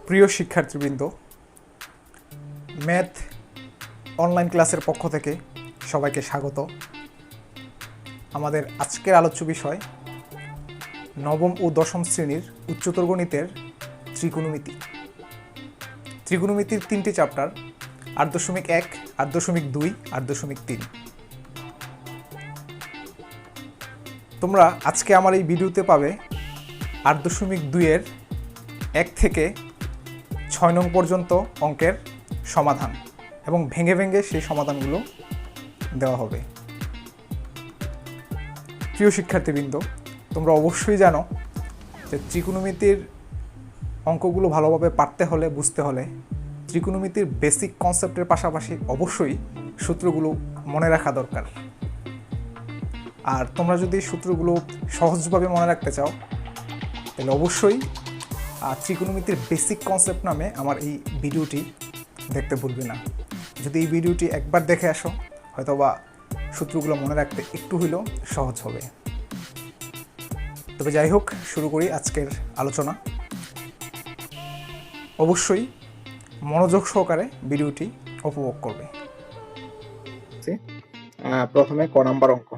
প্রিয় শিক্ষার্থীবৃন্দ, math online ক্লাসের পক্ষ থেকে সবাইকে স্বাগত। আমাদের আজকের আলোচ্য বিষয় নবম ও দশম শ্রেণীর উচ্চতর গণিতের ত্রিকোণমিতি। ত্রিকোণমিতির 3টি চ্যাপ্টার 8.1, 8.2, 8.3। তোমরা আজকে আমার এই ভিডিওতে পাবে 8.2-এর 1 থেকে 6 নং পর্যন্ত অঙ্কের সমাধান এবং ভেঙে ভেঙে সেই সমাধানগুলো দেওয়া হবে। প্রিয় শিক্ষার্থীবৃন্দ, তোমরা অবশ্যই জানো যে ত্রিকোণমিতির অঙ্কগুলো ভালোভাবে পারতে হলে, বুঝতে হলে ত্রিকোণমিতির বেসিক কনসেপ্টের পাশাপাশি অবশ্যই সূত্রগুলো মনে রাখা দরকার। আর তোমরা যদি সূত্রগুলো সহজভাবে মনে রাখতে চাও তাহলে অবশ্যই ত্রিকোণমিতির বেসিক কনসেপ্ট নামে আমার এই ভিডিওটি দেখতে ভুলবে না। যদি এই ভিডিওটি একবার দেখে আসো, হয়তোবা সূত্রগুলো মনে রাখতে একটু হইলেও সহজ হবে। তবে যাই হোক, শুরু করি আজকের আলোচনা। অবশ্যই মনোযোগ সহকারে ভিডিওটি উপভোগ করবে। প্রথমে ক নাম্বার অঙ্ক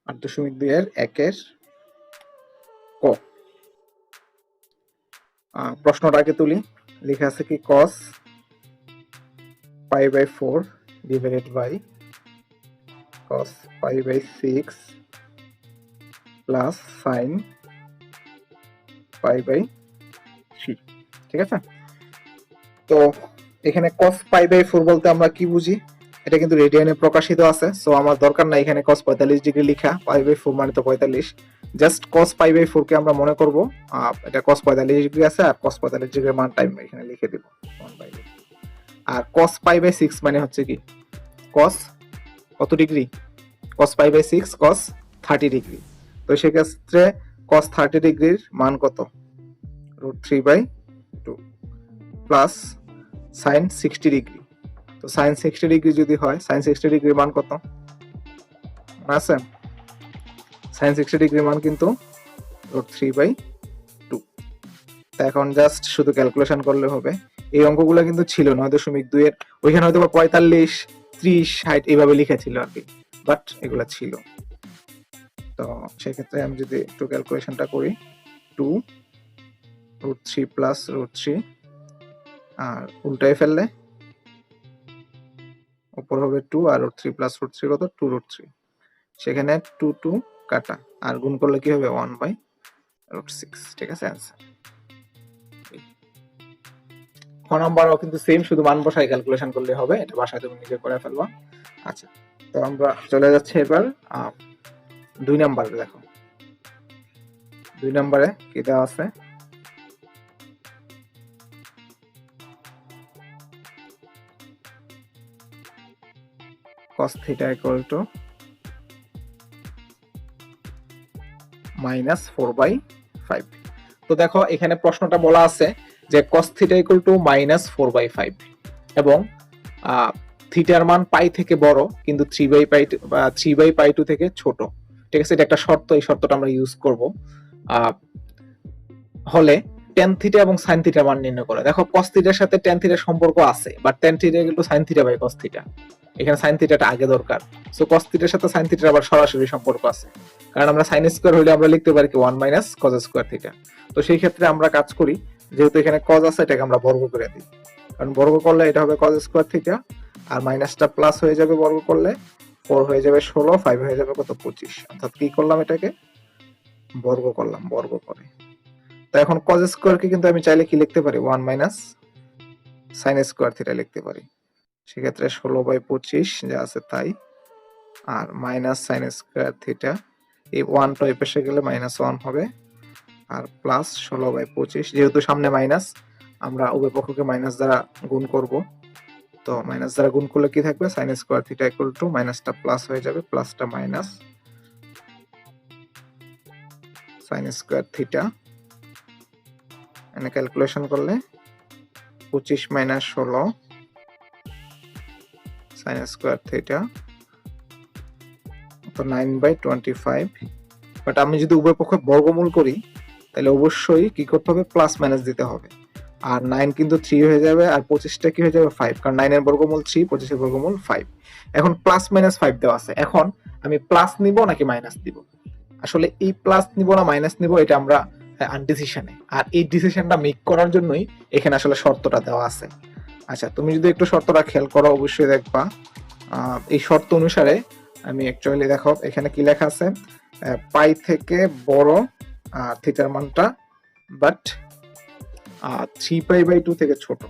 8.2-এর 1-এর ক। প্রশ্নটাকে তুলি। লেখা আছে কি, cos π/4 divided by cos π/6 plus sin π/3। ঠিক আছে, তো এখানে cos π/4 বলতে আমরা কি বুঝি, এটা কিন্তু রেডিয়ানে প্রকাশিত আছে, সো আমার দরকার নাই এখানে cos 45 ডিগ্রি লেখা। π/4 মানে তো 45, জাস্ট cos π/4 কে আমরা মনে করব এটা cos 45 ডিগ্রি আছে, আর cos 45 ডিগ্রির মান টাইম এখানে লিখে দেব 1/2। আর cos π/6 মানে হচ্ছে কি, cos কত ডিগ্রি, cos π/6 cos 30 ডিগ্রি। তো সেক্ষেত্রে cos 30 ডিগ্রির মান কত, √3/2 প্লাস sin 60 ডিগ্রি। তো sin 60 ডিগ্রি যদি হয়, sin 60 ডিগ্রির মান কত আছে, sin 60 ডিগ্রির মান কিন্তু √3/2। তা এখন জাস্ট শুধু ক্যালকুলেশন করলে হবে। এই অঙ্কগুলো কিন্তু ছিল 9.2-এর, ওইখানে হয়তো 45, 30, 60 এইভাবে লিখেছিল আর কি, বাট এগুলা ছিল। তো সেক্ষেত্রে আমি যদি একটু ক্যালকুলেশনটা করি, 2 √3 প্লাস √3, আর উল্টাই ফেললে উপর হবে 2, আর √3 প্লাস √3 কত, 2√3। সেখানে 2 কাটা, আর গুণ করলে কি হবে, 1/√6। ঠিক আছে, অ্যান্সার। খ নাম্বারও কিন্তু সেম, শুধু মান বসাই ক্যালকুলেশন করলে হবে, এটা বাসায় তুমি নিজে করে ফেলবা। আচ্ছা, তো আমরা চলে যাচ্ছি এবার 2 নাম্বারে। দেখো 2 নাম্বারে কি দেওয়া আছে, cos θ = -4/5। তো দেখো এখানে প্রশ্নটা বলা আছে যে cos θ = -4/5 এবং থিটার মান পাই থেকে বড় কিন্তু 3/π2 থেকে ছোট। ঠিক আছে, এটা একটা শর্ত, এই শর্তটা আমরা ইউজ করব। হলে tan θ এবং sin θ মান নির্ণয় করে। দেখো cos θ এর সাথে tan θ এর সম্পর্ক আছে, বাট tan θ কিন্তু sin θ/cos θ, এখানে sin θ টা আগে দরকার। সো cos θ এর সাথে sin θ আবার সরাসরি সম্পর্ক আছে, কারণ আমরা sin স্কয়ার হলে আমরা লিখতে পারি কি 1 - cos স্কয়ার θ। তো সেই ক্ষেত্রে আমরা কাজ করি, যেহেতু এখানে cos আছে এটাকে আমরা বর্গ করে দিই, কারণ বর্গ করলে এটা হবে cos স্কয়ার θ, আর মাইনাসটা প্লাস হয়ে যাবে বর্গ করলে, 4 হয়ে যাবে 16, 5 হয়ে যাবে কত, 25। অর্থাৎ কি করলাম, এটাকে বর্গ করলাম, বর্গ করে। তো এখন cos স্কয়ার কে কিন্তু আমি চাইলে কি লিখতে পারি, 1 - sin স্কয়ার θ লিখতে পারি। সেক্ষেত্রে 16/25 যা আছে তাই, আর মাইনাস sin স্কয়ার θ, এই 1 টা পাশে গেলে -1 হবে, আর প্লাস 16/25, যেহেতু সামনে মাইনাস আমরা উভয় পক্ষকে মাইনাস দ্বারা গুণ করব। তো মাইনাস দ্বারা গুণ করলে কি থাকবে, sin স্কয়ার θ = মাইনাসটা প্লাস হয়ে যাবে, প্লাসটা মাইনাস sin স্কয়ার θ। এখানে ক্যালকুলেশন করলে 25 - 16 sin স্কয়ার θ তো 9/25। বাট আমি যদি উভয় পক্ষ বর্গমূল করি তাহলে অবশ্যই কি করতে হবে, প্লাস মাইনাস দিতে হবে। আর 9 কিন্তু 3 হয়ে যাবে, আর 25টা কি হয়ে যাবে 5, কারণ 9 এর বর্গমূল 3, 25 এর বর্গমূল 5। এখন প্লাস মাইনাস 5 দেওয়া আছে, এখন আমি প্লাস নিব নাকি মাইনাস দিব? আসলে এই প্লাস নিব না মাইনাস নিব এটা আমরা আনডিসিশনে, আর এই ডিসিশনটা মেক করার জন্যই এখানে আসলে শর্তটা দেওয়া আছে। আচ্ছা, তুমি যদি একটু শর্তটা খেয়াল করো অবশ্যই দেখবা এই শর্ত অনুসারে আমি অ্যাকচুয়ালি দেখো এখানে কি লেখা আছে, পাই থেকে বড় থিটার মানটা, বাট 3π/2 থেকে ছোট,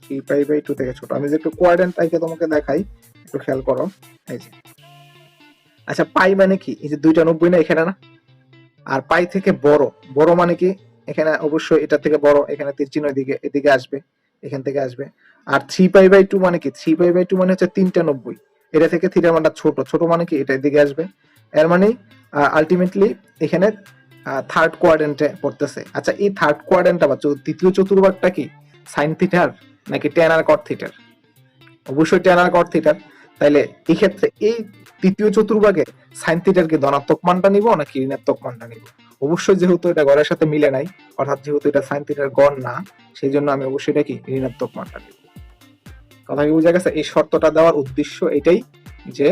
3π/2 থেকে ছোট। আমি যে একটু কোয়াড্রেন্ট টাইকে তোমাকে দেখাই, একটু খেয়াল করো। এই যে আচ্ছা, পাই মানে কি? এই যে 290 না এখানে না, আর পাই থেকে বড়, বড় মানে কি? এখানে অবশ্যই এটা থেকে বড়, এখানে তীর চিহ্ন এদিকে আসবে, এখান থেকে আসবে। আর 3π/2 মানে কি? 3π/2 মানে হচ্ছে 390, এটা থেকে থিটার মানটা ছোট, ছোট মানে কি? এটা এদিকে আসবে। এর মানে আলটিমেটলি এখানে থার্ড কোয়াড্রেন্টে পড়তেছে। আচ্ছা, এই থার্ড কোয়াড্রেন্টটা বা তৃতীয় চতুর্ভাগটা কি সাইন থিটার নাকি ট্যান আর কট থিটার? অবশ্যই ট্যান আর কট থিটার। তাইলে এই ক্ষেত্রে এই তৃতীয় চতুর্ভাগে সাইন থিটার কি ধনাত্মক মানটা নিব নাকি ঋণাত্মক মানটা নিব? অবশ্যই যেহেতু এটা গড়ের সাথে মিলে নাই, অর্থাৎ যেহেতু এটা সাইন থিটার গড় না, সেই জন্য আমি অবশ্যই এটা কি ঋণাত্মক মানটা নিব। কথা কি বোঝা গেছে? এই শর্তটা দেওয়ার উদ্দেশ্য এটাই যে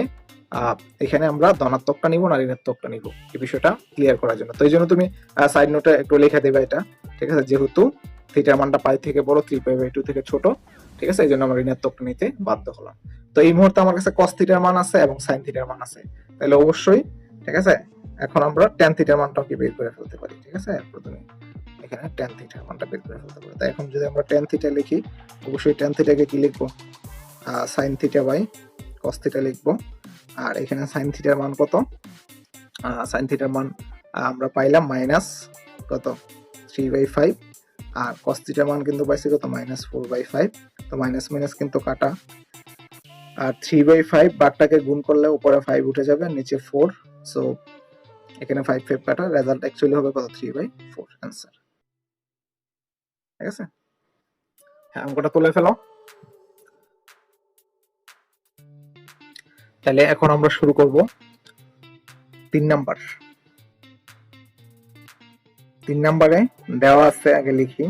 এখানে আমরা ধনাত্মকটা নিব না ঋণাত্মকটা নিব, এই বিষয়টা ক্লিয়ার করার জন্য। তো এই জন্য তুমি সাইড নোটে একটু লিখে দেবে এটা, ঠিক আছে? যেহেতু থিটার মানটা পাই থেকে বড়, 3π/2 থেকে ছোট, ঠিক আছে? এই জন্য আমরা ঋণাত্মকটা নিতে বাধ্য হলাম। তো এই মুহূর্তে আমার কাছে cos থিটার মান আছে এবং sin থিটার মান আছে, তাহলে অবশ্যই, ঠিক আছে, এখন আমরা tan থিটার মানটাও কি বের করে ফেলতে পারি, ঠিক আছে? প্রথমে এখানে tan থিটার মানটা বের করে ফেলতে পারি। তাই এখন যদি আমরা tan থিটা লিখি, অবশ্যই tan থিটাকে কি লিখবো? sin theta by cos theta লিখবো। আর এখানে sin থিটার মান কত? sin থিটার মান আমরা পাইলাম মাইনাস কত 3/5, আর cos থিটার মান কিন্তু পাইছি কত -4/5। তো মাইনাস মাইনাস কিন্তু কাটা, আর 3/5 বারটাকে গুণ করলে উপরে 5 উঠে যাবে, নিচে 4, সো এখানে 5 কাটা, রেজাল্ট অ্যাকচুয়ালি হবে কত 3/4 आंसर। ঠিক আছে? হ্যাঁ, অঙ্কটা তুলে ফেলো। তাহলে এখন আমরা শুরু করব 3 নাম্বার। 3 নাম্বারে দেওয়া আছে, আগে লিখি।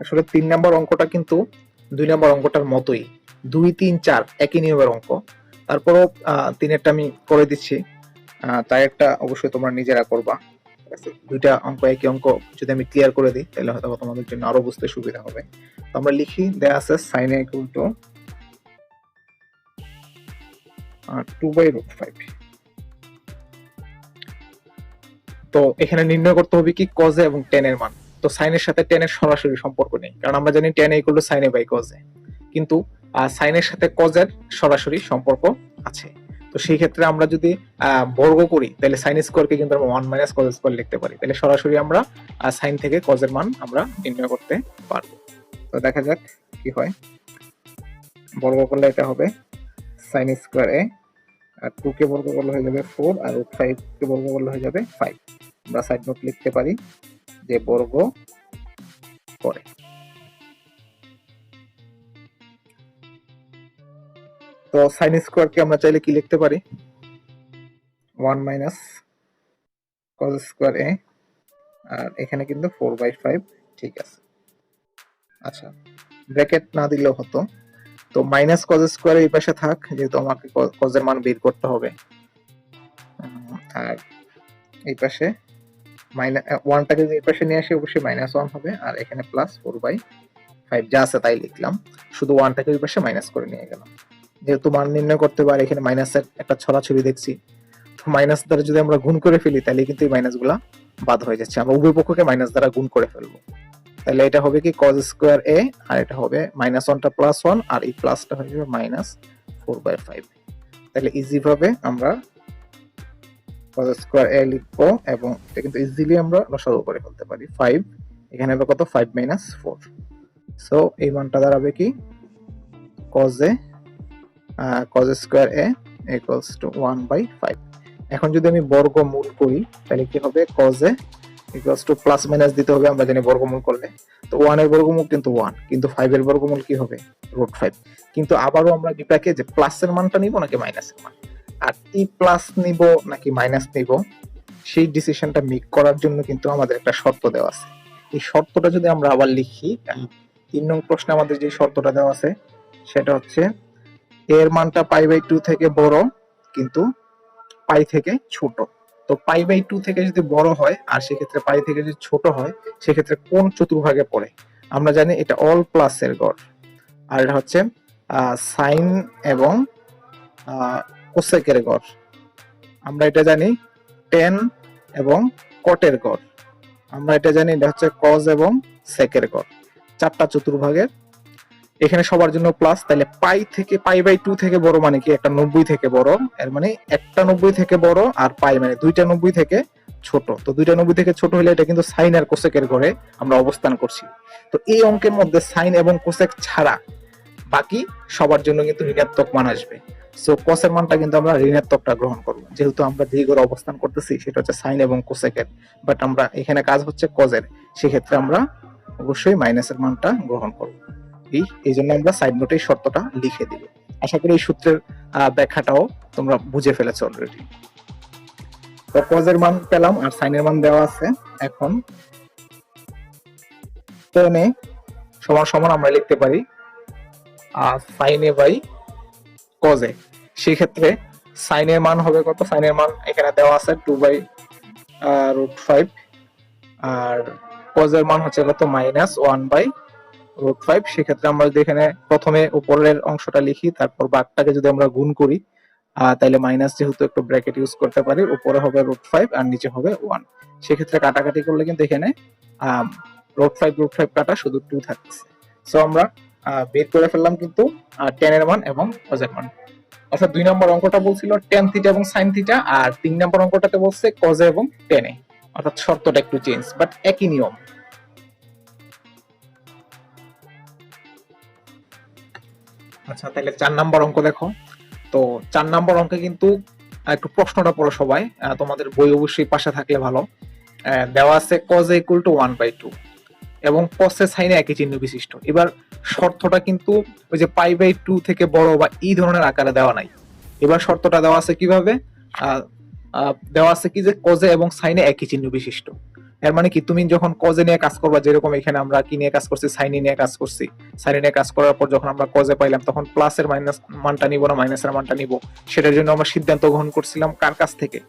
আসলে 3 নাম্বার অঙ্কটা কিন্তু 2 নাম্বার অঙ্কটার মতোই, 2, 3, 4 একই নিয়মের অঙ্ক। তারপরও 3এরটা আমি করে দিচ্ছি, তাই একটা অবশ্যই তোমরা নিজেরা করবা। ঠিক আছে? দুইটা অঙ্ক একই অঙ্ক যদি আমি ক্লিয়ার করে দিই তাহলে হয়তো তোমাদের জন্য আরো বুঝতে সুবিধা হবে। তো আমরা লিখি, দেয়া আছে sin a equal to 2/√5। তো এখানে নির্ণয় করতে হবে কি cos a এবং tan এর মান। তো sin এর সাথে tan এর সরাসরি সম্পর্ক নেই, কারণ আমরা জানি tan a equal to sin a by cos a, কিন্তু sin এর সাথে cos এর সরাসরি সম্পর্ক আছে। তো সেই ক্ষেত্রে আমরা যদি বর্গ করি তাহলে sin স্কয়ার কে কিন্তু আমরা 1 - cos স্কয়ার লিখতে পারি, তাহলে সরাসরি আমরা sin থেকে cos এর মান আমরা নির্ণয় করতে পারবো। তো দেখা যাক কি হয়। বর্গ করলে এটা হবে sin স্কয়ার a, আর 2 কে বর্গ করলে হয়ে যাবে 4, আর √5 কে বর্গ করলে হয়ে যাবে 5। আমরা সাইড নোট লিখতে পারি যে বর্গ করে। তো sin স্কয়ার কে আমরা চাইলে কি লিখতে পারি? 1 - cos স্কয়ার a, আর এখানে কিন্তু 4/5, ঠিক আছে। আচ্ছা, ব্র্যাকেট না দিলেও হতো। তো মাইনাস cos স্কয়ার এই পাশে থাক, যেহেতু আমাকে cos এর মান বের করতে হবে। আর এই পাশে ওয়ানটাকে এই পাশে নিয়ে আসি, অবশ্যই -1 হবে, আর এখানে +4/5 যা আছে তাই লিখলাম, শুধু ওয়ানটাকে ওই পাশে মাইনাস করে নিয়ে গেলাম। যেহেতু মান নির্ণয় করতে পারি, এখানে মাইনাসের একটা ছড়াছড়ি দেখছি, তো মাইনাস দ্বারা যদি আমরা গুণ করে ফেলি তাহলে কিন্তু এই মাইনাস গুলা বাদ হয়ে যাচ্ছে। আমরা উভয় পক্ষকে মাইনাস দ্বারা গুণ করে ফেলবো, তাহলে এটা হবে কি cos স্কয়ার a, আর এটা হবে -1টা +1, আর এই প্লাসটা হয়ে যাবে -4/5। তাহলে ইজি ভাবে আমরা cos স্কয়ার a লিখবো, এবং এটা কিন্তু ইজিলি আমরা লসাগু করে ফেলতে পারি। 5 এখানে হবে কত 5 - 4, সো এই মানটা দাঁড়াবে কি cos square a equals to 1/5। এখন যদি আমি বর্গমূল করি তাহলে কি হবে? cos a equals to plus minus দিতে হবে, আমরা জানি বর্গমূল করলে। তো 1 এর বর্গমূল কিন্তু 1, কিন্তু 5 এর বর্গমূল কি হবে? √5। কিন্তু আবারও আমরা বিপাকে যে প্লাসের মানটা নিব নাকি মাইনাসের মান, আর এই প্লাস নিব নাকি মাইনাস নিব, সেই ডিসিশনটা মেক করার জন্য কিন্তু আমাদের একটা শর্ত দেওয়া আছে। এই শর্তটা যদি আমরা আবার লিখি, 3 নং প্রশ্নে আমাদের যে শর্তটা দেওয়া আছে সেটা হচ্ছে এর মানটা π/2 থেকে বড় কিন্তু পাই থেকে ছোট। তো π/2 থেকে যদি বড় হয় আর সেক্ষেত্রে পাই থেকে যদি ছোট হয় সেক্ষেত্রে কোন চতুর্ভাগে পড়ে? আমরা জানি এটা অল প্লাসের গড়, আর এটা হচ্ছে সাইন এবং কোসেকের গড়। আমরা এটা জানি টেন এবং কটের গড়। আমরা এটা জানি এটা হচ্ছে কজ এবং সেকের গড়। 4টা চতুর্ভাগের এখানে সবার জন্য প্লাস, তাহলে π/2 থেকে বড় মানে কি একটা 90 থেকে বড়, এর মানে একটা 90 থেকে বড়, আর পাই মানে দুইটা 90 থেকে ছোট। তো দুইটা 90 থেকে ছোট হলে এটা কিন্তু সাইন আর কোসেকের ঘরে আমরা অবস্থান করছি। তো এই অঙ্কের মধ্যে সাইন এবং কোসেক ছাড়া বাকি সবার জন্য কিন্তু ঋণাত্মক মান আসবে। সো কসের মানটা কিন্তু আমরা ঋণাত্মকটা গ্রহণ করব, যেহেতু আমরা যে ঘরে অবস্থান করতেছি সেটা হচ্ছে সাইন এবং কোসেকের, বাট আমরা এখানে কাজ হচ্ছে কজের, সেক্ষেত্রে আমরা অবশ্যই মাইনাসের মানটা গ্রহণ করব। এই জন্য আমরা সাইড নোটে এই শর্তটা লিখে দিব। আশা করি এই সূত্রের ব্যাখ্যাটাও তোমরা বুঝে ফেলেছো অলরেডি। তো কজের মান পেলাম আর সাইনের মান দেওয়া আছে। এখন টেনে সমান সমান আমরা লিখতে পারি সাইনে বাই কজে। সেক্ষেত্রে সাইনের মান হবে কত? সাইনের মান এখানে দেওয়া আছে 2/√5, আর কজের মান হচ্ছে কত? -1/√5। সেক্ষেত্রে আমরা যদি এখানে প্রথমে উপরের অংশটা লিখি, তারপর বাঘটাকে যদি আমরা গুণ করি, তাহলে মাইনাস যেহেতু একটু ব্র্যাকেট ইউজ করতে পারি, উপরে হবে √5 আর নিচে হবে 1। সেক্ষেত্রে কাটাকাটি করলে কিন্তু এখানে √5 কাটা শুধু 2 থাকছে। সো আমরা বের করে ফেললাম কিন্তু tan এর মান এবং cos এর মান। অর্থাৎ 2 নম্বর অঙ্কটা বলছিল tan থিটা এবং sin থিটা, আর 3 নম্বর অঙ্কটাতে বলছে cos এবং tan এ। অর্থাৎ শর্তটা একটু চেঞ্জ, বাট একই নিয়ম। আচ্ছা, তাহলে 4 নম্বর অঙ্ক দেখো। তো 4 নম্বর অঙ্কে কিন্তু একটু প্রশ্নটা পড়ো সবাই, তোমাদের বই অবশ্যই পাশে থাকলে ভালো। দেওয়া আছে cos = 1/2 এবং cos এ sin এ একই চিহ্ন বিশিষ্ট। এবার শর্তটা কিন্তু ওই যে π/2 থেকে বড় বা এই ধরনের আকারে দেওয়া নাই। এবার শর্তটা দেওয়া আছে কিভাবে? দেওয়া আছে কি যে cos এ এবং sin এ একই চিহ্ন বিশিষ্ট। এর মানে কি, তুমি যখন cos এ নিয়ে কাজ করবা, যেরকম এখানে আমরা কি নিয়ে কাজ করছি, sin এ নিয়ে কাজ করছি, sin এ নিয়ে কাজ করার পর যখন আমরা cos এ পাইলাম তখন প্লাসের মাইনাস মানটা নিব না মাইনাসের মানটা নিব, সেটার জন্য আমরা সিদ্ধান্ত গ্রহণ করছিলাম কার কাছ থেকে?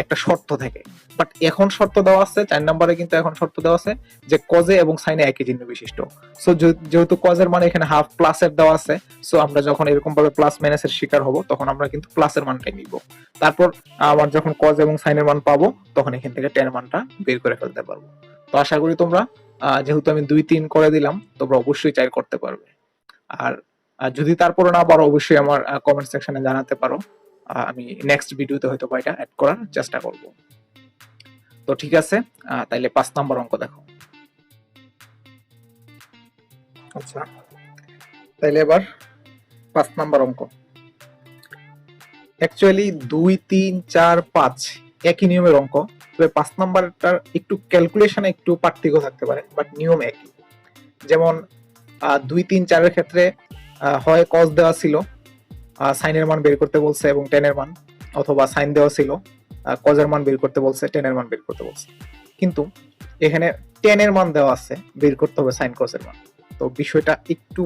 একটা শর্ত থেকে। বাট এখন শর্ত দেওয়া আছে 4 নম্বরে, কিন্তু এখন শর্ত দেওয়া আছে যে cos এ এবং sin এ একই চিহ্ন বিশিষ্ট। সো যেহেতু cos এর মানে এখানে হাফ প্লাসের দেওয়া আছে, সো আমরা যখন এরকম ভাবে প্লাস মাইনাসের শিকার হব তখন আমরা কিন্তু প্লাসের মানটাই নিব। তারপর আবার যখন cos এবং sin এর মান পাবো তখন এখান থেকে tan এর মানটা বের করে ফেলতে পারবো। তো আশা করি তোমরা, যেহেতু আমি 2-3 করে দিলাম, তোমরা অবশ্যই 4 করতে পারবে। আর যদি তারপরে না পারো অবশ্যই আমার কমেন্ট সেকশনে জানাতে পারো, আমি নেক্সট ভিডিওতে হয়তো এটা অ্যাড করার চেষ্টা করব। তো ঠিক আছে, তাইলে 5 নম্বর অঙ্ক দেখো। আচ্ছা, তাইলে এবার 5 নম্বর অঙ্ক। অ্যাকচুয়ালি 2, 3, 4, 5 একই নিয়মের অঙ্ক, তবে 5 নাম্বারটার একটু ক্যালকুলেশনে একটু পার্থক্য থাকতে পারে, বাট নিয়ম একই। যেমন 2, 3, 4 এর ক্ষেত্রে হয় cos দেওয়া ছিল, sin এর মান বের করতে বলছে এবং tan এর মান, অথবা sin দেওয়া ছিল, cos এর মান বের করতে বলছে, tan এর মান বের করতে বলছে। কিন্তু এখানে tan এর মান দেওয়া আছে, বের করতে হবে sin cos এর মান। তো বিষয়টা একটু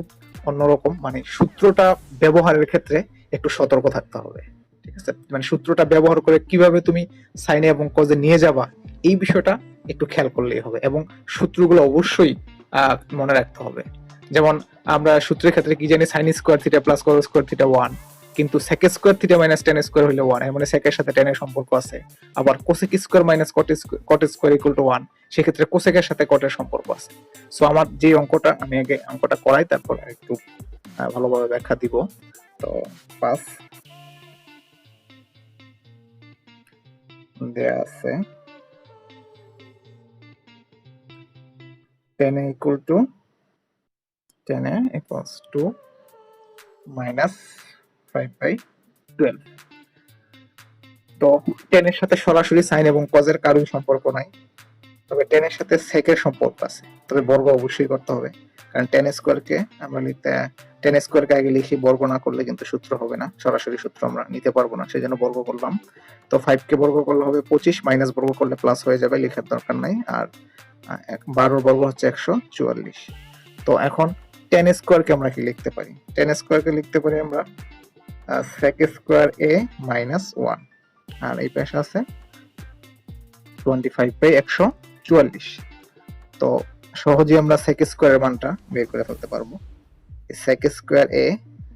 অন্যরকম, মানে সূত্রটা ব্যবহারের ক্ষেত্রে একটু সতর্ক থাকতে হবে। ঠিক আছে, মানে সূত্রটা ব্যবহার করে কিভাবে তুমি sin এবং cos এ নিয়ে যাবা এই বিষয়টা একটু খেয়াল করলেই হবে, এবং সূত্রগুলো অবশ্যই মনে রাখতে হবে। যেমন আমরা সূত্রের ক্ষেত্রে কি জানি, sin square theta plus cos square theta 1, কিন্তু sec square theta minus tan square হইলে 1, এর মানে sec এর সাথে tan এর সম্পর্ক আছে। আবার cosec square minus cot square equal to 1, সেক্ষেত্রে cosec এর সাথে cot এর সম্পর্ক আছে। সো আমার যে অঙ্কটা, আমি আগে অঙ্কটা করাই তারপর একটু ভালোভাবে ব্যাখ্যা দিব। তো 5 দেয়া আছে tan equal to tan equals to -5/12। তো tan এর সাথে সরাসরি sin এবং cos এর কারোর সম্পর্ক নাই, তবে tan এর সাথে sec এর সম্পর্ক আছে। তবে বর্গ অবশ্যই করতে হবে, কারণ tan স্কয়ার কে আমরা tan স্কয়ার কে আগে লিখি, বর্গ না করলে কিন্তু সূত্র হবে না, সরাসরি সূত্র আমরা নিতে পারবো না, সেজন্য বর্গ করলাম। তো 5 কে বর্গ করলে হবে 25, মাইনাস বর্গ করলে প্লাস হয়ে যাবে, লেখার দরকার নাই। আর 12 বর্গ হচ্ছে 144। তো এখন টেন স্কোয়ারকে আমরা কি লিখতে পারি? টেন স্কোয়ারকে লিখতে পারি আমরা সেক স্কোয়ার এ মাইনাস 1, আর এই পাশে আছে 25/144। তো সহজেই আমরা সেক স্কোয়ারের মানটা বের করে ফেলতে পারবো। Sec square a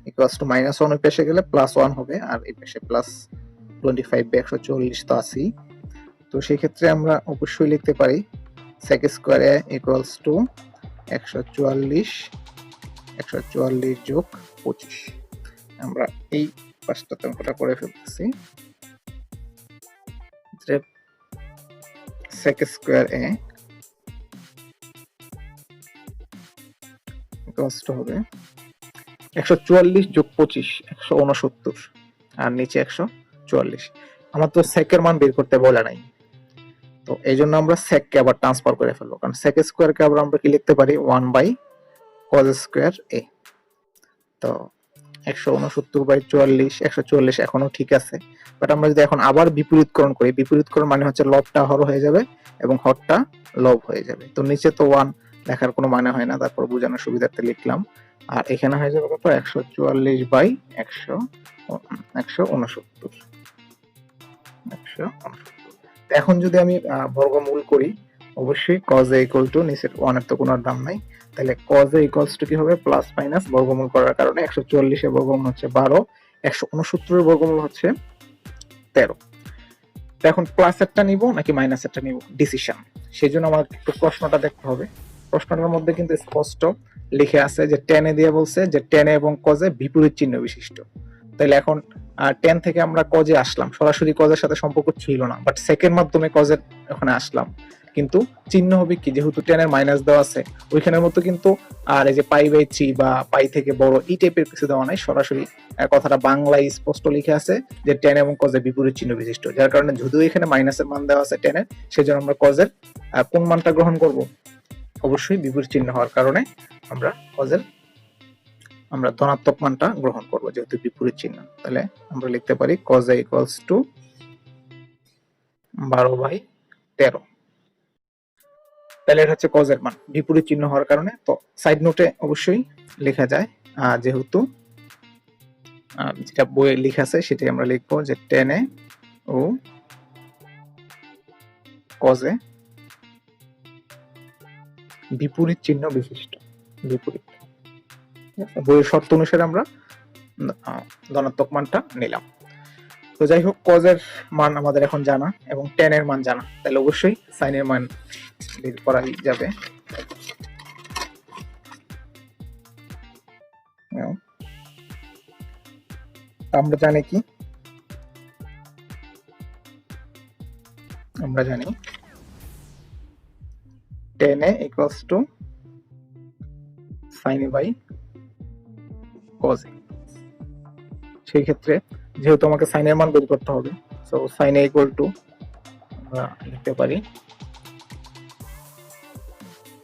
equals to -1 ওই পাশে গেলে +1 হবে, আর এই পাশে প্লাস 25/144 তো আছেই। তো সেই ক্ষেত্রে আমরা অবশ্যই লিখতে পারি sec square a equals to 144 যোগ 25। আমরা এই পাঁচটাতে অঙ্কটা করে ফেলতেছি। Sec square a equals to হবে 144 যোগ 25 169, আর নিচে 144। আমার তো সেকের মান বের করতে বলে নাই, তো এই জন্য আমরা সেককে আবার ট্রান্সফার করে ফেলবো, কারণ সেক স্কোয়ারকে আবার আমরা কি লিখতে পারি 1/cos স্কোয়ার এ। তো 169/44 144 এখনো ঠিক আছে, বাট আমরা যদি এখন আবার বিপরীতকরণ করি, বিপরীতকরণ মানে হচ্ছে লবটা হর হয়ে যাবে এবং হরটা লব হয়ে যাবে। তো নিচে তো 1 লেখার কোনো মানে হয় না, তারপর বোঝানোর সুবিধার্থে লিখলাম। আর এখানে হয়ে যাবে কত 144/169। এখন যদি আমি বর্গমূল করি, অবশ্যই cos a ইকুয়াল টু নিচের 1 এর তো কোনো দাম নাই, তাহলে cos a ইকুয়ালস টু কি হবে প্লাস মাইনাস বর্গমূল করার কারণে 144 এর বর্গমূল হচ্ছে 12, 169 এর বর্গমূল হচ্ছে 13। তো এখন প্লাস একটা নিব নাকি মাইনাস একটা নিব ডিসিশন, সেজন্য আমার একটু প্রশ্নটা দেখতে হবে। প্রশ্নটার মধ্যে কিন্তু স্পষ্ট লিখে আছে যে tan এ দিয়ে বলছে যে tan a এবং cos a বিপরীত চিহ্ন বিশিষ্ট। তাহলে এখন tan থেকে আমরা cos এ আসলাম, সরাসরি cos এর সাথে সম্পর্ক ছিল না, বাট সেকের মাধ্যমে cos এর ওখানে আসলাম, কিন্তু চিহ্ন হবে কি, যেহেতু tan এর মাইনাস দেওয়া আছে ওইখানের মতো কিন্তু আর এই যে π/3 বা পাই থেকে বড় এই টাইপের কিছু দেওয়া নাই, সরাসরি কথাটা বাংলায় স্পষ্ট লিখে আছে যে tan এবং cos এর বিপরীত চিহ্ন বিশিষ্ট, যার কারণে যদিও এখানে মাইনাসের মান দেওয়া আছে tan এর, সেজন্য আমরা cos এর কোন মানটা গ্রহণ করব, অবশ্যই বিপরীত চিহ্ন হওয়ার কারণে আমরা cos এর আমরা ধনাত্মক মানটা গ্রহণ করব, যেহেতু বিপরীত চিহ্ন। তাহলে আমরা লিখতে পারি cos a ইকুয়ালস টু 12/13। তাহলে এটা হচ্ছে cos এর মান বিপরীত চিহ্ন হওয়ার কারণে। তো সাইড নোটে অবশ্যই লেখা যায়, যেহেতু যেটা বইয়ে লেখা আছে সেটাই আমরা লিখবো যে tan a O cos a বিপরীত চিহ্ন বিশিষ্ট, বিপরীত। বইয়ের শর্ত অনুসারে আমরা ধনাত্মক মানটা নিলাম। তো যাই হোক, cos এর মান আমাদের এখন জানা এবং tan এর মান জানা, তাহলে অবশ্যই sin এর মান বের করাই যাবে। আমরা জানি কি, আমরা জানি tan a equals to sin a by cos a। সেই ক্ষেত্রে যেহেতু আমাকে sin এর মান বের করতে হবে, so sin a equal to আমরা লিখতে পারি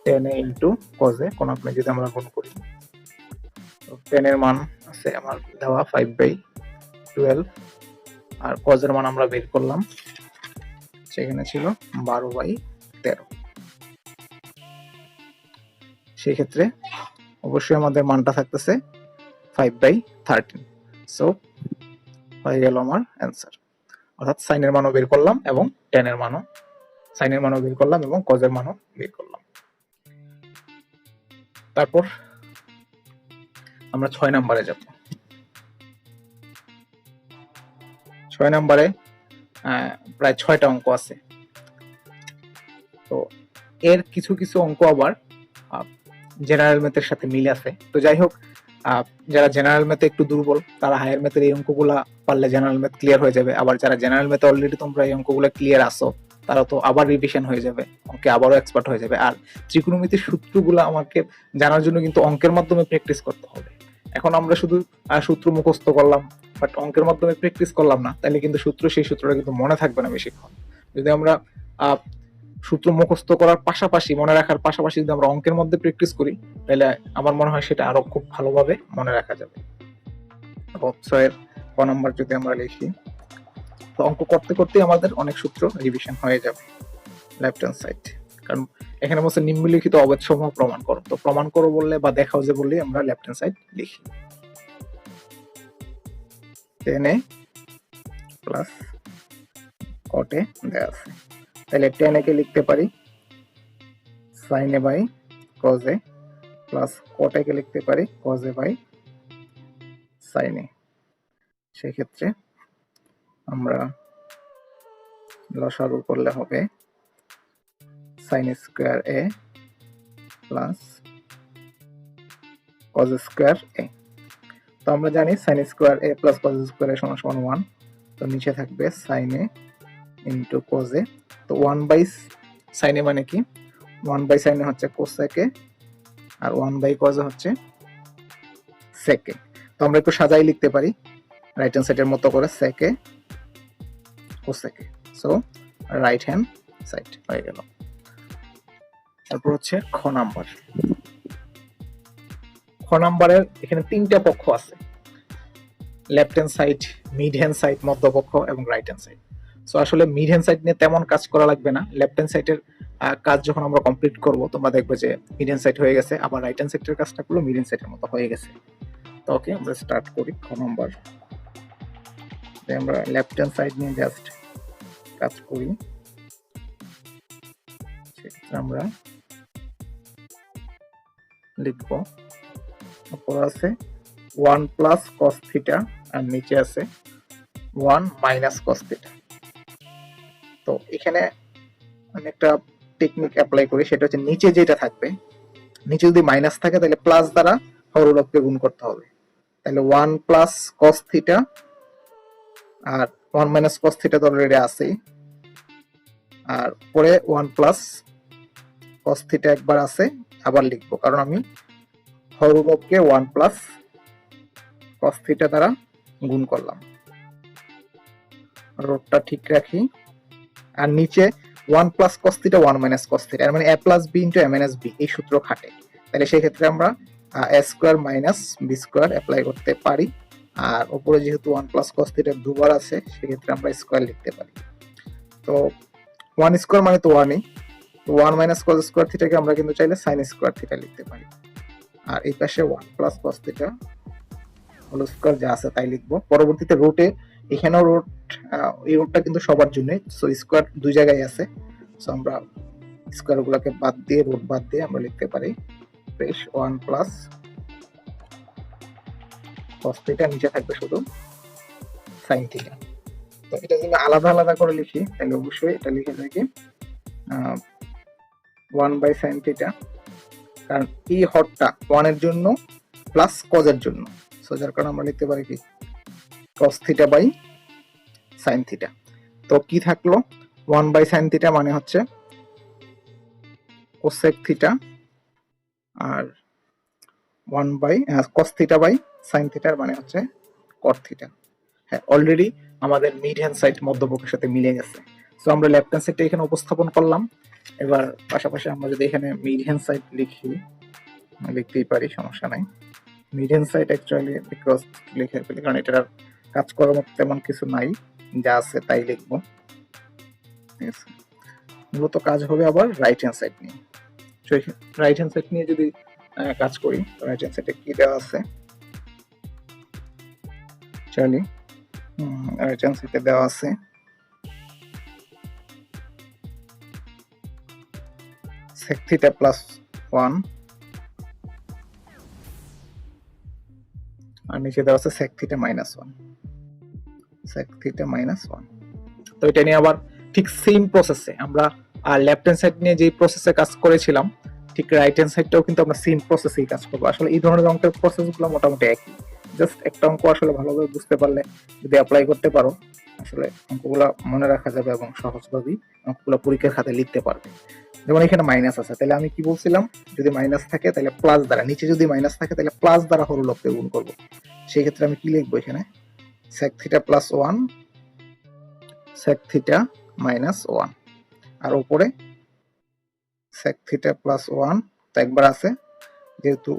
tan a into cos a, কোন আপনি যদি আমরা গুণ করি, তো tan এর মান আছে আমার দেওয়া 5/12, আর cos এর মান আমরা বের করলাম, সেখানে ছিল 12/13। সেই ক্ষেত্রে অবশ্যই আমাদের মানটা থাকতেছে 5/13। সো হয়ে গেল আমার অ্যান্সার, অর্থাৎ sin এর মানও বের করলাম এবং tan এর মানও, sin এর মানও বের করলাম এবং cos এর মানও বের করলাম। তারপর আমরা 6 নম্বরে যাব। 6 নম্বরে প্রায় 6টা অঙ্ক আছে। তো এর কিছু কিছু অঙ্ক আবার জেনারেল ম্যাথের সাথে মিল আছে। তো যাই হোক, যারা জেনারেল ম্যাথে একটু দুর্বল তারা হায়ার ম্যাথের এই অঙ্কগুলা পারলে জেনারেল ম্যাথ ক্লিয়ার হয়ে যাবে, আবার যারা জেনারেল ম্যাথে অলরেডি তোমরা এই অঙ্কগুলো ক্লিয়ার আসো তারা তো আবার রিভিশন হয়ে যাবে, অঙ্কে আবারও এক্সপার্ট হয়ে যাবে। আর ত্রিকোণমিতির সূত্রগুলো আমাকে জানার জন্য কিন্তু অঙ্কের মাধ্যমে প্র্যাকটিস করতে হবে। এখন আমরা শুধু সূত্র মুখস্থ করলাম বাট অঙ্কের মাধ্যমে প্র্যাকটিস করলাম না, তাহলে কিন্তু সেই সূত্রটা কিন্তু মনে থাকবে না বেশিক্ষণ। যদি আমরা সূত্র মুখস্থ করার পাশাপাশি, মনে রাখার পাশাপাশি যদি আমরা অঙ্কের মধ্যে প্র্যাকটিস করি, তাহলে আমার মনে হয় সেটা আরো খুব ভালোভাবে মনে রাখা যাবে। এর ক নাম্বার যদি আমরা লিখি, তো অঙ্ক করতে করতে আমাদের অনেক সূত্র রিভিশন হয়ে যাবে লেফট হ্যান্ড সাইড, কারণ এখানে বলছে নিম্নলিখিত অবেধ সমূহ প্রমাণ করো, তো প্রমাণ করো বললে বা দেখাও যে বললে আমরা লেফট হ্যান্ড সাইড লিখি, 10a প্লাস cot a দেওয়া আছে, তাহলে 10a কে লিখতে পারি sin a by cos a plus cot a কে লিখতে পারি cos a by sin a। সেক্ষেত্রে আমরা লসাগু করলে হবে sin square a plus cos square a। তো আমরা জানি sin square a plus cos square a সমান সমান 1, তো নিচে থাকবে sin a into cos a। তো 1 বাই sin a মানে কি, 1 বাই sin a হচ্ছে cosec a আর 1 বাই cos a হচ্ছে sec a। তো আমরা একটু সাজাই লিখতে পারি রাইট হ্যান্ড সাইডের মতো করে sec a cosec a, so right hand side হয়ে গেল। তারপর হচ্ছে খ নাম্বার। খ নাম্বারের এখানে তিনটা পক্ষ আছে, left hand side, mid hand side, মধ্যপক্ষ এবং রাইট হ্যান্ড সাইড। সো আসলে মিড হ্যান্ড সাইড নিয়ে তেমন কাজ করা লাগবে না, লেফট হ্যান্ড সাইডের কাজ যখন আমরা কমপ্লিট করব তোমরা দেখবে যে মিড হ্যান্ড সাইড হয়ে গেছে, আবার রাইট হ্যান্ড সাইডের কাজটা করলো মিড হ্যান্ড সাইডের মতো হয়ে গেছে। তো ওকে, আমরা স্টার্ট করি খ নাম্বার। আমরা লেফট হ্যান্ড সাইড নিয়ে জাস্ট কাজ করি, সেক্ষেত্রে আমরা লিখব উপরে আছে 1 প্লাস cos থিটা আর নিচে আছে 1 মাইনাস cos থিটা। তো এখানে আমি একটা টেকনিক অ্যাপ্লাই করি, সেটা হচ্ছে নিচে যেটা থাকবে, নিচে যদি মাইনাস থাকে তাহলে প্লাস দ্বারা হরলবকে গুণ করতে হবে, তাহলে 1 প্লাস cos থিটা আর 1 মাইনাস cos থিটা তো অলরেডি আছে, আর পরে 1 প্লাস cos থিটা একবার আছে আবার লিখবো, কারণ আমি হরলবকে 1 প্লাস cos থিটা দ্বারা গুণ করলাম। রোডটা ঠিক রাখি, আর নিচে 1 plus cos theta 1 minus cos theta, মানে a plus b into a minus b এই সূত্র খাটে, তাহলে সেই ক্ষেত্রে আমরা a square minus b square apply করতে পারি, আর উপরে যেহেতু 1 প্লাস cos থিটা দুবার আছে সেক্ষেত্রে আমরা স্কয়ার লিখতে পারি। তো 1 স্কয়ার মানে তো 1ই, তো 1 মাইনাস cos স্কয়ার থিটাকে আমরা কিন্তু চাইলে sin স্কয়ার থিটা লিখতে পারি, আর এই পাশে 1 plus cos theta whole square যা আছে তাই লিখবো। পরবর্তীতে রুটে এখানেও রুট, এই রুটটা কিন্তু সবার জন্য, সো স্কয়ার দুই জায়গায় আছে, সো আমরা স্কয়ার গুলোকে বাদ দিয়ে রুট বাদ দিয়ে আমরা লিখতে পারি বেশ 1 প্লাস cos থিটা, নিচে থাকবে শুধু sin থিটা। তো এটা যদি আলাদা আলাদা করে লিখি তাহলে অবশ্যই এটা লিখে থাকি 1 বাই sin থিটা, কারণ এই হরটা 1 এর জন্য প্লাস cos এর জন্য, সো যার কারণে আমরা লিখতে পারি কি cos theta by sin theta. তো কি থাকলো 1 বাই sin থিটা মানে হচ্ছে cosec থিটা, আর 1 by cos theta by sin থিটার মানে হচ্ছে cot থিটা। হ্যাঁ, অলরেডি আমাদের মিড হ্যান্ড সাইড মধ্যপক্ষের সাথে মিলে গেছে, সো আমরা লেফট হ্যান্ড সাইডটা এখানে উপস্থাপন করলাম। এবার পাশাপাশি আমরা যদি এখানে মিড হ্যান্ড সাইড লিখি, লিখতেই পারি, সমস্যা নাই। Mid hand side actually because লিখে ফেলি, কারণ এটার কাজ করার মতো তেমন কিছু নাই, যা আছে তাই লিখবো। ঠিক আছে, মূলত কাজ হবে আবার রাইট হ্যান্ড সাইড নিয়ে। রাইট হ্যান্ড সাইড নিয়ে যদি কাজ করি, রাইট হ্যান্ড সাইডে কি দেওয়া আছে চলি, রাইট হ্যান্ড সাইডে দেওয়া আছে sec থিটা প্লাস 1 আর নিচে দেওয়া আছে sec theta minus 1, sec theta minus 1। তো এটা নিয়ে আবার ঠিক সেম প্রসেসে আমরা লেফট হ্যান্ড সাইড নিয়ে যে প্রসেসে কাজ করেছিলাম, ঠিক রাইট হ্যান্ড সাইডটাও কিন্তু আমরা সেম প্রসেসেই কাজ করবো। আসলে এই ধরনের অঙ্কের প্রসেসগুলো মোটামুটি একই, জাস্ট একটা অঙ্ক আসলে ভালোভাবে বুঝতে পারলে যদি অ্যাপ্লাই করতে পারো, আসলে অঙ্কগুলো মনে রাখা যাবে এবং সহজভাবেই অঙ্কগুলো পরীক্ষার খাতায় লিখতে পারবে। যেমন এখানে মাইনাস আছে, তাহলে আমি কি বলছিলাম, যদি মাইনাস থাকে তাহলে প্লাস দ্বারা, নিচে যদি মাইনাস থাকে তাহলে প্লাস দ্বারা হরলবকে গুণ করবো। সেই ক্ষেত্রে আমি কি লিখবো এখানে sec theta plus 1 sec theta minus 1, আর উপরে sec থিটা প্লাস 1 তো একবার আছে, যেহেতু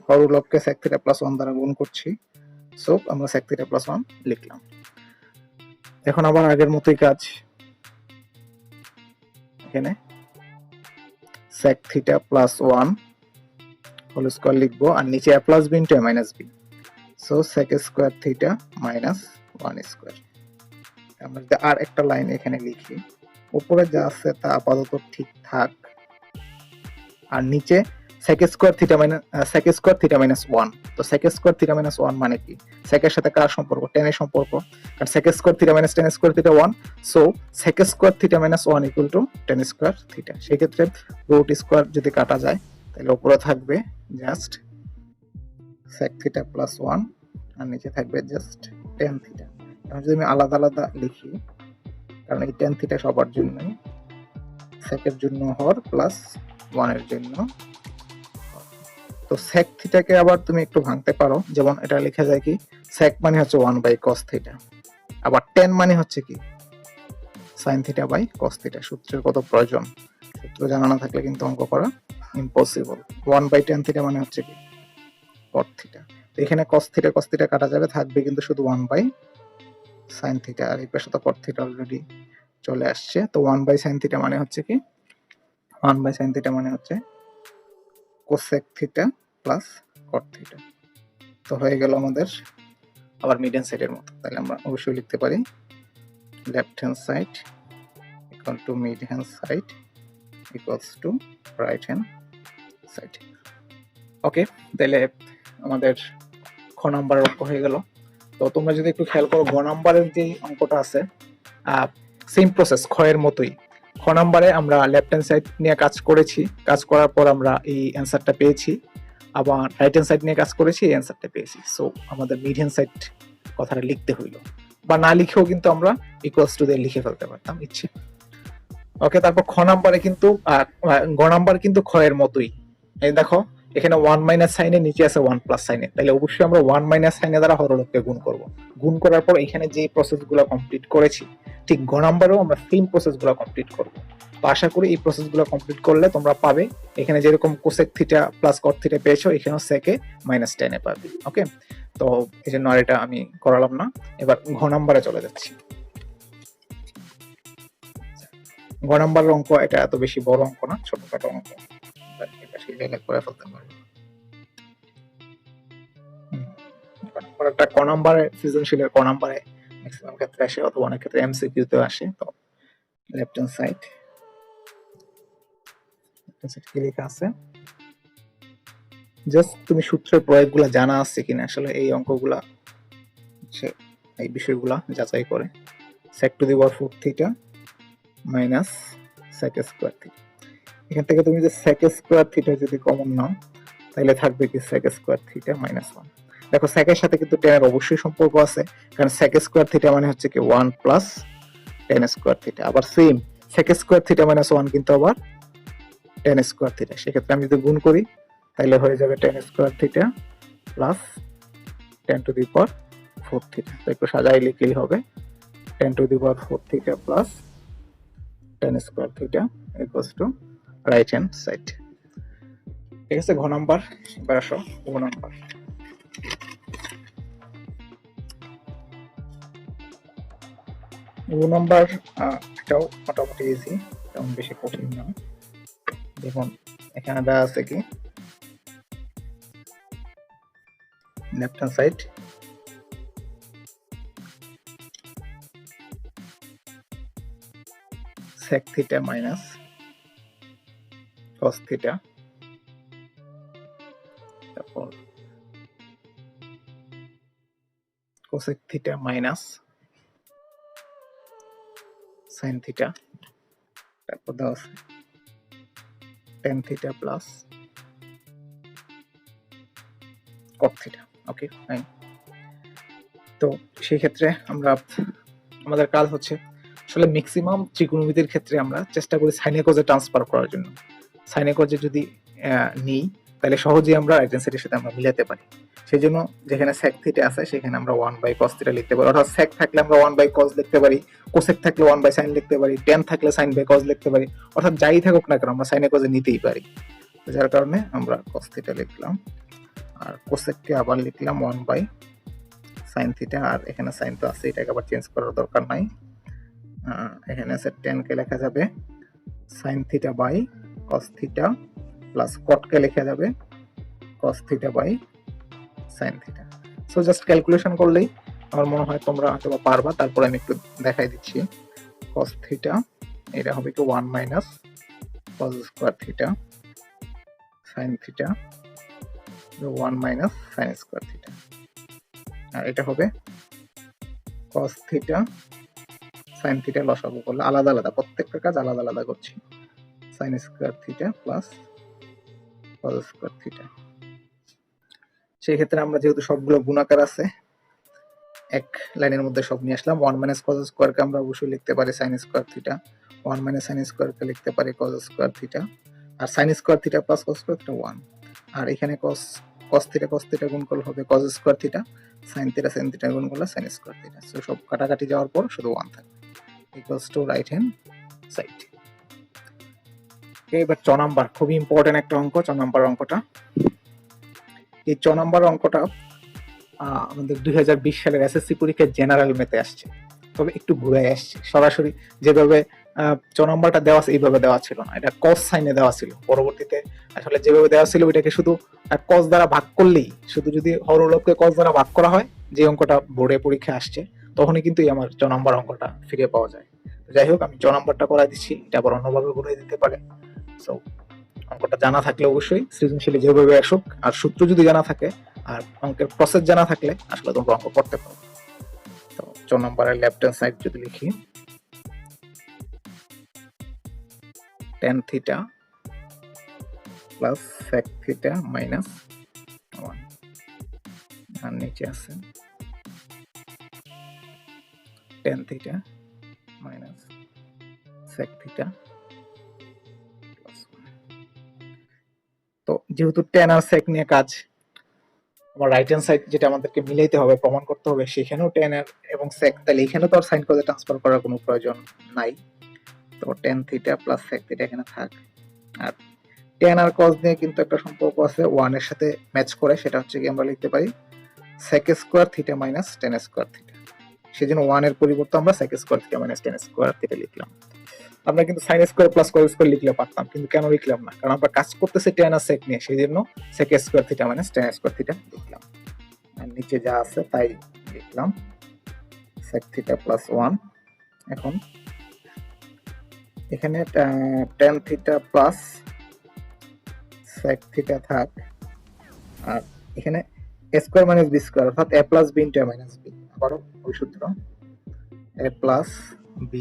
হরলবকে sec থিটা প্লাস 1 দ্বারা গুণ করছি, সো আমরা sec থিটা প্লাস 1 লিখলাম। এখন আবার আগের মতোই কাজ, এখানে sec theta plus 1 whole square লিখবো, আর নিচে a plus b into a minus b। So sec square theta minus 1 square. আমরা যদি আর একটা লাইন এখানে লিখি, উপরে যা আছে তা আপাতত ঠিক থাক, আর নিচে sec স্কয়ার থিটা মাইনাস 1। তো sec স্কয়ার থিটা মাইনাস 1 মানে কি? sec এর সাথে কার সম্পর্ক? tan এর সম্পর্ক, কারণ sec square theta minus tan square theta 1। So sec square theta minus 1 equal to tan square theta. সেই ক্ষেত্রে রুট স্কয়ার যদি কাটা যায় তাহলে উপরে থাকবে জাস্ট sec থিটা প্লাস 1, আর নিচে থাকবে জাস্ট tan থিটা। এখন যদি আমি আলাদা আলাদা লিখি, কারণ এই tan থিটা সবার জন্যই, sec এর জন্য হর প্লাস 1 এর জন্য। তো sec থিটাকে আবার তুমি একটু ভাঙতে পারো, যেমন এটা লেখা যায় কি sec মানে হচ্ছে 1 বাই cos থিটা, আবার tan মানে হচ্ছে কি sin theta by cos theta. সূত্রের কত প্রয়োজন, সূত্র জানা না থাকলে কিন্তু অঙ্ক করা ইম্পসিবল। 1 বাই tan থিটা মানে হচ্ছে কি cot থিটা। তো এখানে cos থিটা কাটা যাবে, থাকবে কিন্তু শুধু 1 বাই sin থিটা, আর এই পাশে তো cot থিটা অলরেডি চলে আসছে। তো 1 বাই sin থিটা মানে হচ্ছে কি 1 বাই sin থিটা মানে হচ্ছে cosec theta plus cot theta. তো হয়ে গেল আমাদের আবার মিড হ্যান্ড সাইডের মতো। তাহলে আমরা অবশ্যই লিখতে পারি left hand side equal to mid hand side equals to right hand side. Okay, তাহলে আমাদের খ নাম্বারের অঙ্ক হয়ে গেল। তো তোমরা যদি একটু খেয়াল করো, গ নাম্বারের যে অঙ্কটা আছে সেম প্রসেস খ এর মতোই। খ নাম্বারে আমরা লেফট হ্যান্ড সাইড নিয়ে কাজ করেছি, কাজ করার পর আমরা এই অ্যান্সারটা পেয়েছি, আবার রাইট হ্যান্ড সাইড নিয়ে কাজ করেছি, এই অ্যান্সারটা পেয়েছি। সো আমাদের মিড হ্যান্ড সাইড কথাটা লিখতে হইলো, বা না লিখেও কিন্তু আমরা ইকুয়ালস টু দিয়ে লিখে ফেলতে পারতাম ইচ্ছে। ওকে, তারপর খ নাম্বারে কিন্তু গ নাম্বার কিন্তু খ এর মতোই। এই দেখো এখানে 1 মাইনাস সাইনে, নিচে আছে 1 প্লাস সাইনে, তাহলে অবশ্যই আমরা 1 মাইনাস সাইনে দ্বারা হরলককে গুণ করব। গুণ করার পর এখানে যে প্রসেসগুলো কমপ্লিট করেছি, ঠিক গ নাম্বারেও আমরা সেম প্রসেসগুলো কমপ্লিট করব। তো আশা করি এই প্রসেসগুলো কমপ্লিট করলে তোমরা পাবে, এখানে যেরকম cosec theta plus cot theta পেয়েছো, এখানেও সেকে মাইনাস 10 এ পাবে। ওকে, তো এই জন্য আর এটা আমি করালাম না। এবার ঘ নাম্বারে চলে যাচ্ছি। ঘ নাম্বারের অঙ্ক এটা এত বেশি বড় অঙ্ক না, ছোটখাটো অঙ্ক, এটা সেই জায়গায় করে ফেলতে পারবে। একটা ক নাম্বারে সৃজনশীলের ক নাম্বারে ম্যাক্সিমাম ক্ষেত্রে আসে, অথবা অনেক ক্ষেত্রে এমসিকিউ তে আসে। তো লেফট হ্যান্ড সাইড কি লেখা আছে, জাস্ট তুমি সূত্রের প্রয়োগগুলো জানা আছে কিনা আসলে এই অঙ্কগুলা এই বিষয়গুলা যাচাই করে। sec to the power 4 theta minus sec square theta, এখান থেকে তুমি যে sec স্কয়ার থিটা যদি কমন নাও তাহলে থাকবে কি sec স্কয়ার থিটা মাইনাস 1। দেখো sec এর সাথে কিন্তু tan এর অবশ্যই সম্পর্ক আছে, কারণ sec স্কয়ার থিটা মানে হচ্ছে কি 1 প্লাস tan স্কয়ার থিটা। আবার same sec square theta minus 1 কিন্তু আবার tan স্কয়ার থিটা। সেক্ষেত্রে আমি যদি গুণ করি তাহলে হয়ে যাবে tan square theta plus tan to the power 4 theta. তো একটু সাজাই লিখলেই হবে tan to the power 4 theta plus tan square theta equals to right hand side. ঠিক আছে, ঘ নাম্বার। এবার আসো ও নাম্বার। ও নাম্বার এটাও মোটামুটি ইজি, তেমন বেশি কঠিন না। দেখুন এখানে দেওয়া আছে কি left hand side sec theta minus cos theta, তারপর cosec theta minus sin theta, তারপর দেওয়া আছে tan theta plus cot theta. Okay fine. তো সেই ক্ষেত্রে আমরা আমাদের কাজ হচ্ছে আসলে ম্যাক্সিমাম ত্রিকোণমিতির ক্ষেত্রে আমরা চেষ্টা করি সাইনে কজে ট্রান্সফার করার জন্য। সাইনে কজে যদি নিই তাহলে সহজেই আমরা রাইট হ্যান্ড সাইডের সাথে আমরা মিলাতে পারি। সেই জন্য যেখানে sec থিটা আছে সেখানে আমরা 1 বাই cos থিটা লিখতে পারি, অর্থাৎ sec থাকলে আমরা 1 বাই cos লিখতে পারি, cosec থাকলে 1 বাই sin লিখতে পারি, tan থাকলে sin বাই cos লিখতে পারি, অর্থাৎ যাই থাকুক না কেন আমরা সাইনে কজে নিতেই পারি। যার কারণে আমরা cos থিটা লিখলাম, আর cosec কে আবার লিখলাম 1 বাই sin থিটা, আর এখানে sin তো আছে, এটাকে আবার চেঞ্জ করার দরকার নাই। এখানে আছে tan কে লেখা যাবে sin theta by cos theta plus কটকে লেখা যাবে cos theta by sin theta. So just calculation করলেই আমার মনে হয় তোমরা হয়তো পারবা। তারপর আমি একটু দেখাই দিচ্ছি। cos থিটা এটা হবে কি 1 minus cos square theta, sin theta 1 minus sin square theta, আর এটা হবে cos থিটা sin থিটা লসাগু করলে আলাদা আলাদা, প্রত্যেকটা কাজ আলাদা আলাদা করছি, sin square theta plus cos square theta. সেই ক্ষেত্রে আমরা যেহেতু সবগুলো গুণাকার আছে এক লাইনের মধ্যে সব নিয়ে আসলাম। 1 মাইনাস cos স্কয়ারকে আমরা অবশ্যই লিখতে পারি sin square theta, 1 minus sin স্কয়ারকে লিখতে পারি cos স্কয়ার থিটা, আর sin square theta plus cos square theta 1, আর এখানে cos থিটা গুণ করলে হবে cos square theta, sin theta গুণ করলে sin স্কয়ার থিটা। সো সব কাটাকাটি যাওয়ার পর শুধু 1 থাকবে, equals to right hand side. এবার 6 নাম্বার, খুবই ইম্পর্টেন্ট একটা অঙ্ক 6 নাম্বার অঙ্কটা। এই 6 নাম্বার অঙ্কটা আমাদের 2020 সালের এসএসসি পরীক্ষায় জেনারেল মেতে আসছে, তবে একটু ঘুরে আসছে। সরাসরি যেভাবে 6 নাম্বারটা দেওয়া আছে এইভাবে দেওয়া ছিল না, এটা cos সাইনে দেওয়া ছিল। পরবর্তীতে আসলে যেভাবে দেওয়া ছিল ওইটাকে শুধু cos দ্বারা ভাগ করলেই, শুধু যদি হরলবকে cos দ্বারা ভাগ করা হয়, যে অঙ্কটা বোর্ডে পরীক্ষা আসছে, তখনই কিন্তু আমার 6 নাম্বার অঙ্কটা ফিরে পাওয়া যায়। যাই হোক, আমি 6 নাম্বারটা করাই দিচ্ছি, এটা আবার অন্যভাবে ঘুরে দিতে পারে। সো অঙ্কটা জানা থাকলে অবশ্যই সৃজনশীলে যেভাবে আসুক, আর সূত্র যদি জানা থাকে আর অঙ্কের প্রসেস জানা থাকলে আসলে তোমরা অঙ্ক করতে পারো। তো 6 নম্বরের লেফট হ্যান্ড সাইড যদি লিখি tan theta plus sec theta minus 1, আর নিচে আছে tan theta minus sec theta plus 1। তো যেহেতু tan আর sec নিয়ে কাজ, আমার রাইট হ্যান্ড সাইড যেটা আমাদেরকে মিলাইতে হবে, প্রমাণ করতে হবে, সেখানেও tan এবং sec, তাহলে এখানে তো আর sin cos ট্রান্সফার করার কোনো প্রয়োজন নাই। তো tan theta plus sec theta এখানে থাক, আর tan আর cos নিয়ে কিন্তু একটা সম্পর্ক আছে 1 এর সাথে ম্যাচ করে, সেটা হচ্ছে কি আমরা লিখতে পারি sec square theta minus tan square theta. সেজন্য 1 এর পরিবর্তে আমরা sec square theta minus tan square theta লিখলাম। আমরা কিন্তু sin square plus cos square লিখলে পারতাম, কিন্তু কেন লিখলাম না? কারণ আমরা কাজ করতেছি tan আর sec নিয়ে, সেজন্য sec square theta minus tan square theta লিখলাম। আর নিচে যা আছে তাই লিখলাম sec থিটা প্লাস 1। এখন এখানে tan theta plus sec theta থাক, আর এখানে a square minus b square, অর্থাৎ a plus b into a minus b, আবারও ওই সূত্র a plus b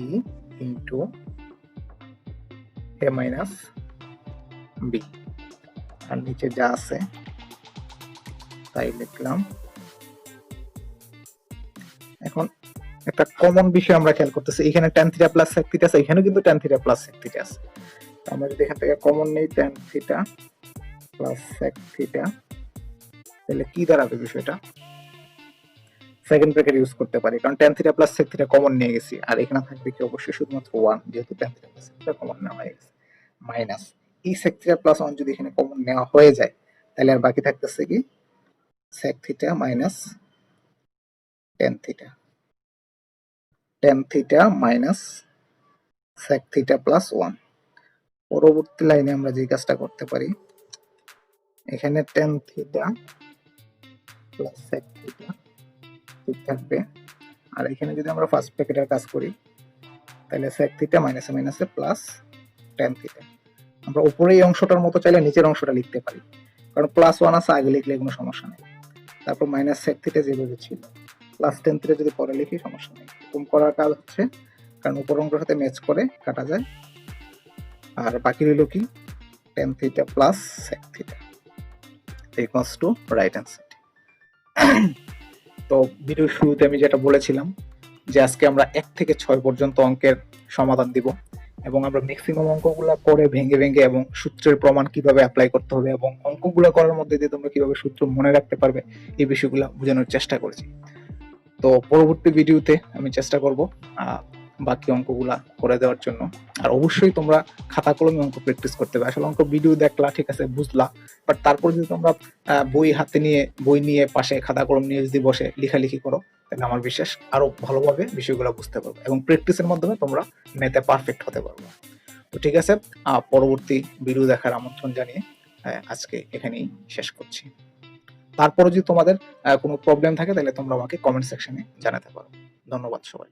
into a minus b, আর নিচে যা আছে তাই লিখলাম। এখন একটা কমন বিষয় আমরা খেয়াল করতেছি, এখানে tan theta plus sec theta আছে, এখানেও কিন্তু tan theta plus sec theta আছে। তো আমরা যদি এখান থেকে কমন নেই tan theta plus sec theta, তাহলে কি দাঁড়াবে বিষয়টা? সেকেন্ড ব্র্যাকেট ইউজ করতে পারি, কারণ tan theta plus sec theta common নিয়ে গেছি, আর এখানে থাকবে কি অবশ্যই শুধুমাত্র 1, যেহেতু tan theta plus sec theta common নেওয়া হয়ে গেছে, মাইনাস এই sec থিটা প্লাস 1 যদি এখানে কমন নেওয়া হয়ে যায়, তাহলে আর বাকি থাকতেছে কি sec theta minus tan theta, tan theta minus sec theta plus 1। পরবর্তী লাইনে আমরা যে কাজটা করতে পারি, এখানে tan theta plus sec theta ঠিক থাকবে, আর এখানে যদি আমরা ফার্স্ট ব্র্যাকেটের কাজ করি, তাহলে sec থিটা মাইনাসে মাইনাসে প্লাস tan থিটা। আমরা উপরে এই অংশটার মতো চাইলে নিচের অংশটা লিখতে পারি, কারণ প্লাস 1 আছে আগে লিখলে কোনো সমস্যা নেই। তারপর মাইনাস sec থিটা যেভাবে ছিল, প্লাস tan থিটা যদি পরে লিখি সমস্যা নেই। এরকম করার কাজ হচ্ছে, কারণ উপর অংশের সাথে ম্যাচ করে কাটা যায়, আর বাকি রইল কি tan theta plus sec theta equals to right hand side. তো ভিডিওর শুরুতে আমি যেটা বলেছিলাম যে আজকে আমরা 1 থেকে 6 পর্যন্ত অঙ্কের সমাধান দিব, এবং আমরা ম্যাক্সিমাম অঙ্কগুলো করে ভেঙে ভেঙে এবং সূত্রের প্রমাণ কিভাবে অ্যাপ্লাই করতে হবে এবং অঙ্কগুলো করার মধ্যে দিয়ে তোমরা কিভাবে সূত্র মনে রাখতে পারবে, এই বিষয়গুলো বোঝানোর চেষ্টা করেছি। তো পরবর্তী ভিডিওতে আমি চেষ্টা করব বাকি অঙ্কগুলা করে দেওয়ার জন্য। আর অবশ্যই তোমরা খাতা কলমে অঙ্ক প্র্যাকটিস করতে হবে। আসলে অঙ্ক ভিডিও দেখলা ঠিক আছে, বুঝলা, বাট তারপর যদি তোমরা বই হাতে নিয়ে, বই নিয়ে পাশে খাতা কলম নিয়ে যদি বসে লেখালেখি করো, তাহলে আমার বিশ্বাস আরো ভালোভাবে বিষয়গুলো বুঝতে পারবে এবং প্র্যাকটিসের মাধ্যমে তোমরা ম্যাথে পারফেক্ট হতে পারবে। তো ঠিক আছে, পরবর্তী ভিডিও দেখার আমন্ত্রণ জানিয়ে আজকে এখানেই শেষ করছি। তারপরে যদি তোমাদের কোনো প্রবলেম থাকে তাহলে তোমরা আমাকে কমেন্ট সেকশনে জানাতে পারো। ধন্যবাদ সবাই।